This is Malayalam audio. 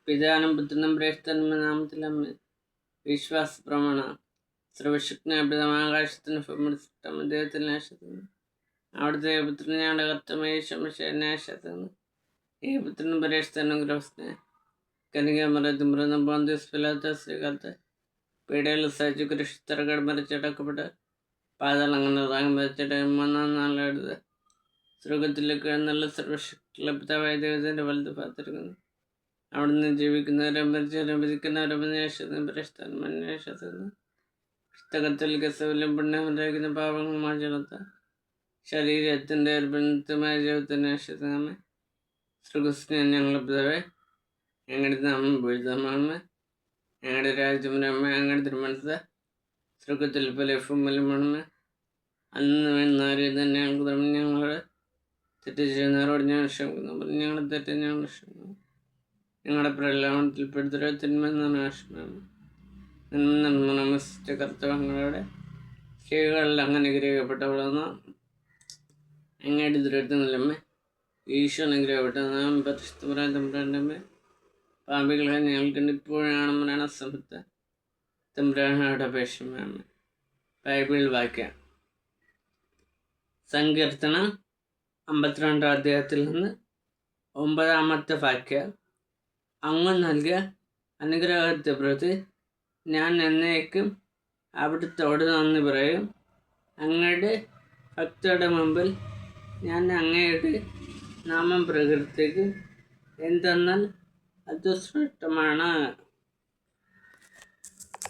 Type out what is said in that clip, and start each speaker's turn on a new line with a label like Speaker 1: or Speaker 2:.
Speaker 1: പിതാനും പുത്രനും പ്രേക്ഷിതനും നാമത്തിലമ്മ വിശ്വാസ പ്രമാണ സർവശക്തനായ പിതാവായ ആകാശത്തിന് ഭൂമിയുടെ അദ്ദേഹത്തിൽ നാശത്തുന്നു അവിടുത്തെ പുത്രൻ ഞങ്ങളുടെ കർത്തമായ നാശത്തുന്നു ഈ പുത്രനും പ്രേക്ഷിതനും ഗ്രോസ്നെ കനികമറത്തുമ്പുറന്ന പോന്തിസ് പിലാത്തോസ് പീഡയിൽ സഹിച്ചു കുരിശിത്തറകട് മരിച്ചടക്കപ്പെട്ട് പാതാളങ്ങൾ താങ്ങി മരിച്ചിട്ട് 3-ാം നാളെടുത്ത് സ്വർഗത്തിലേക്ക് എഴുന്നള്ള സർവശക്തിയുള്ള പിതാവായ ദൈവത്തിൻ്റെ വലുത് പാത്തിരിക്കുന്നു. അവിടുന്ന് ജീവിക്കുന്നവരെ മരിച്ചവരും വിധിക്കുന്നവരും പ്രേക്ഷിതന്മാശത്തുന്നു പുസ്തകത്തിൽ ഗസവിലും പുണ്യമുണ്ടായിരിക്കുന്ന പാപങ്ങൾ മാറ്റത്ത ശരീരത്തിൻ്റെ ബന്ധമായ ജീവിതത്തിന് ആശയത്തമ്മ ശ്രീകൃഷ്ണൻ ഞങ്ങളുടെ പിതാവേ, ഞങ്ങളുടെ നാമം പൂജിതമാണമേ, ഞങ്ങളുടെ രാജ്യമരമ്മ, ഞങ്ങളുടെ തിരുമനസ് സ്വർഗത്തിൽ പോലെ ഭൂമിയിലുമാണമേ. അന്ന് വേണമെന്നാരും തന്നെ ഞങ്ങൾക്ക് തമ്മിൽ ഞങ്ങളോട് തെറ്റ് ചെയ്യുന്നവരോട് ഞങ്ങൾ ക്ഷമിക്കുന്നു. ഞങ്ങളുടെ തെറ്റ് ഞങ്ങൾ ക്ഷമിക്കുന്നു. ഞങ്ങളുടെ പ്രലോഭനത്തിൽ പെടുത്തരുത്, തിന്മയെന്നാണ് ആശ്രമം. നന്മ കർത്തവങ്ങളുടെ സ്ത്രീകളിൽ അങ്ങനെ ഗ്രഹിക്കപ്പെട്ടവളെന്ന് അങ്ങയുടെ ദുരിതങ്ങളിലമ്മേ. ഈശോ അനുഗ്രഹപ്പെട്ട പരിശുദ്ധ തമ്പുരാൻ്റമ്മേ, പാപികളെ ഞങ്ങൾക്ക് ഇപ്പോഴാണ് മരണസമയത്ത് തമ്പുരാനോട് അപേക്ഷമാണ്. ബൈബിൾ വാക്യം സങ്കീർത്തനം 52-ാം അധ്യായത്തിൽ നിന്ന് 9-ാമത്തെ വാക്യം. അങ്ങ് നൽകിയ അനുഗ്രഹത്തെ പ്രതി ഞാൻ എന്നേക്കും അവിടുത്തോട് നന്ദി പറയും. അങ്ങയുടെ ഭക്തരുടെ മുമ്പിൽ ഞാൻ അങ്ങയുടെ നാമം പ്രകീർത്തിക്കും. എന്തെന്നാൽ അത് ശ്രേഷ്ഠമാണ്.